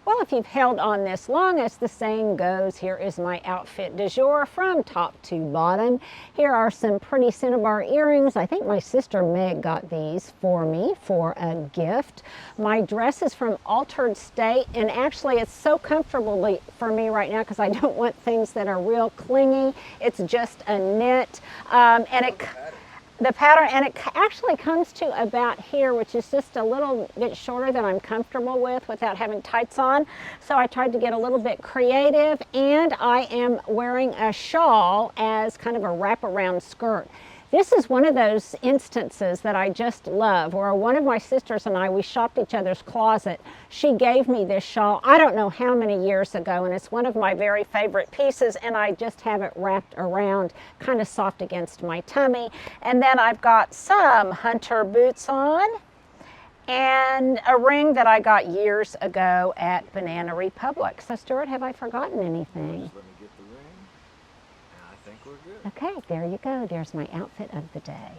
Well, if you've held on this long, as the saying goes, here is my outfit du jour from top to bottom. Here are some pretty cinnabar earrings. I think my sister Meg got these for me for a gift. My dress is from Altered State, and actually it's so comfortable for me right now because I don't want things that are real clingy. It's just a knit, the pattern, and it actually comes to about here, which is just a little bit shorter than I'm comfortable with without having tights on. So I tried to get a little bit creative, and I am wearing a shawl as kind of a wraparound skirt. This is one of those instances that I just love, where one of my sisters and I, we shopped each other's closet. She gave me this shawl, I don't know how many years ago, and it's one of my very favorite pieces, and I just have it wrapped around, kind of soft against my tummy. And then I've got some hunter boots on, and a ring that I got years ago at Banana Republic. So Stuart, have I forgotten anything? Okay, there you go. There's my outfit of the day.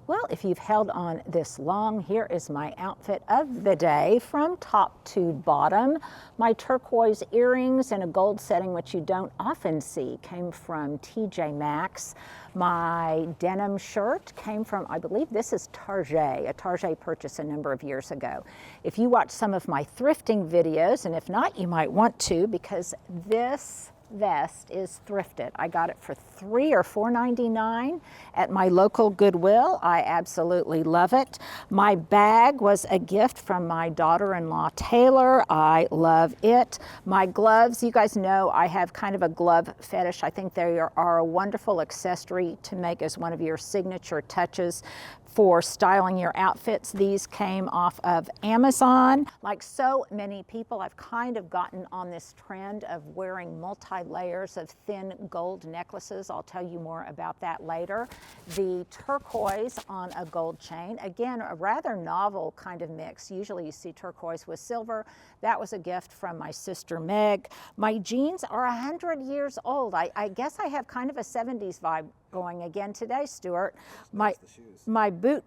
Well, if you've held on this long, here is my outfit of the day from top to bottom. My turquoise earrings and a gold setting, which you don't often see, came from TJ Maxx. My denim shirt came from, I believe this is Target, a Target purchase a number of years ago. If you watch some of my thrifting videos, and if not, you might want to, because this vest is thrifted. I got it for $3 or $4.99 at my local Goodwill. I absolutely love it. My bag was a gift from my daughter-in-law Taylor. I love it. My gloves, you guys know I have kind of a glove fetish. I think they are a wonderful accessory to make as one of your signature touches for styling your outfits. These came off of Amazon. Like so many people, I've kind of gotten on this trend of wearing multi-layers of thin gold necklaces. I'll tell you more about that later. The turquoise on a gold chain, again, a rather novel kind of mix. Usually you see turquoise with silver. That was a gift from my sister Meg. My jeans are 100 years old. I guess I have kind of a 70s vibe going again today, Stuart. My boot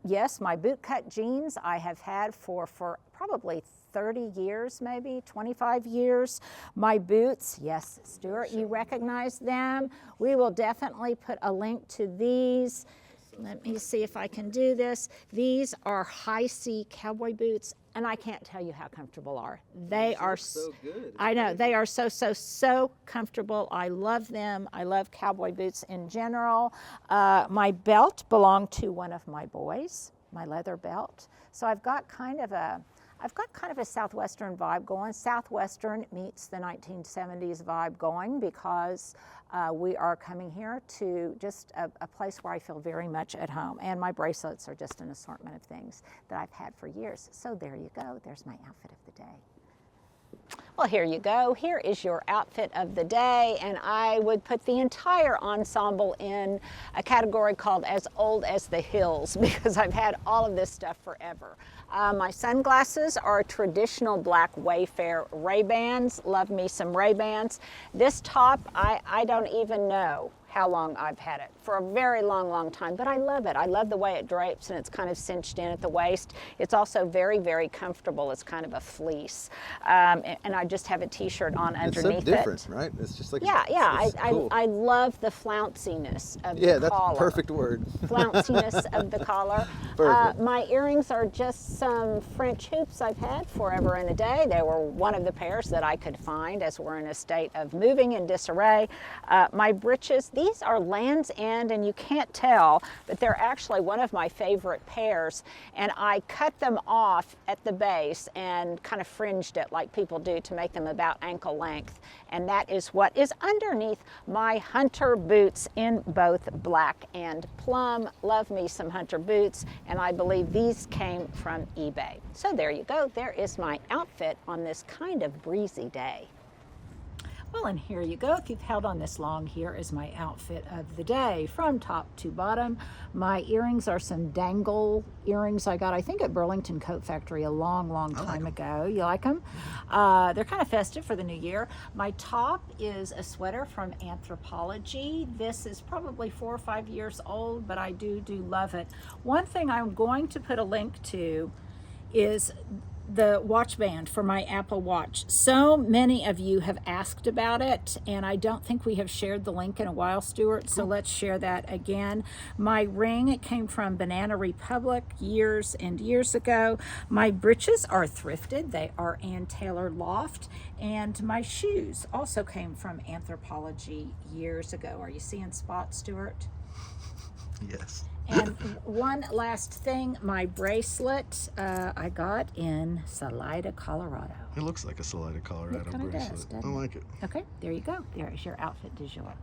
cut jeans I have had for probably 30 years, maybe 25 years. My boots, yes, Stuart, you recognize them. We will definitely put a link to these. Let me see if I can do this. These are high C cowboy boots, and I can't tell you how comfortable they are. So good. I know, they are so comfortable. I love them. I love cowboy boots in general. My belt belonged to one of my boys, my leather belt. So I've got kind of a Southwestern vibe going. Southwestern meets the 1970s vibe going, because we are coming here to just a place where I feel very much at home. And my bracelets are just an assortment of things that I've had for years. So there you go. There's my outfit of the day. Well, here you go. Here is your outfit of the day, and I would put the entire ensemble in a category called As Old as the Hills, because I've had all of this stuff forever. My sunglasses are traditional black Wayfair Ray-Bans. Love me some Ray-Bans. This top, I don't even know how long I've had it. For a very long time, but I love it. I love the way it drapes, and it's kind of cinched in at the waist. It's also very comfortable. It's kind of a fleece. And I just have a t-shirt on underneath it. It's so different, right? It's just like, cool. I love the flounciness of the collar. Yeah, that's a perfect word. Flounciness of the collar. Perfect. My earrings are just some French hoops I've had forever and a day. They were one of the pairs that I could find as we're in a state of moving in disarray. My breeches, these are Land's End, and you can't tell, but they're actually one of my favorite pairs, and I cut them off at the base and kind of fringed it like people do to make them about ankle length, and that is what is underneath my hunter boots in both black and plum. Love me some hunter boots, and I believe these came from eBay. So there you go. There is my outfit on this kind of breezy day. Well, and here you go. If you've held on this long, here is my outfit of the day from top to bottom. My earrings are some dangle earrings I got, I think, at Burlington Coat Factory a long time ago. You like them? They're kind of festive for the new year. My top is a sweater from Anthropologie. This is probably 4 or 5 years old, but I do love it. One thing I'm going to put a link to is the watch band for my Apple Watch. So many of you have asked about it, and I don't think we have shared the link in a while, Stuart, so let's share that again. My ring, it came from Banana Republic years and years ago. My breeches are thrifted. They are Ann Taylor Loft, and my shoes also came from Anthropologie years ago. Are you seeing spots, Stuart? Yes. And one last thing, my bracelet I got in Salida, Colorado. It looks like a Salida, Colorado It kinda bracelet. does, doesn't I it? like it. Okay, there you go. There is your outfit du jour.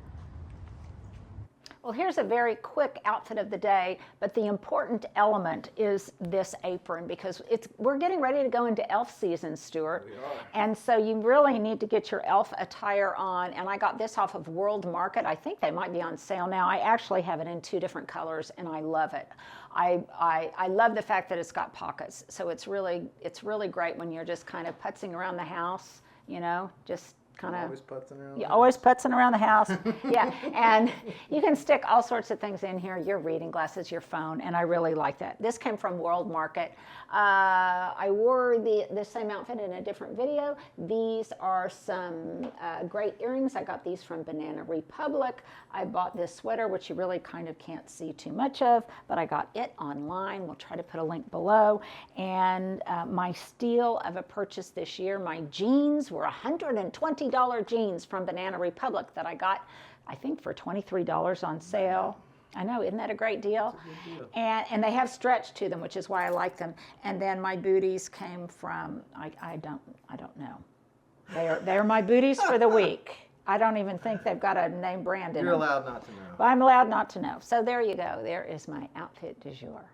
Well, here's a very quick outfit of the day, but the important element is this apron because we're getting ready to go into elf season, Stuart. We are. And so you really need to get your elf attire on. And I got this off of World Market. I think they might be on sale now. I actually have it in 2 different colors and I love it. I love the fact that it's got pockets. So it's really great when you're just kind of putzing around the house, you know, just kind of Always putzing around. you're always putzing around the house. Yeah, and you can stick all sorts of things in here, your reading glasses, your phone, and I really like that. This came from World Market. I wore the same outfit in a different video. These are some great earrings. I got these from Banana Republic. I bought this sweater, which you really kind of can't see too much of, but I got it online. We'll try to put a link below. And my steal of a purchase this year, my jeans were $120 jeans from Banana Republic that I got, I think, for $23 on sale. I know, isn't that a great deal? And they have stretch to them, which is why I like them. And then my booties came from, I don't know. They are my booties for the week. I don't even think they've got a name brand in them. You're allowed not to know. But I'm allowed not to know. So there you go. There is my outfit du jour.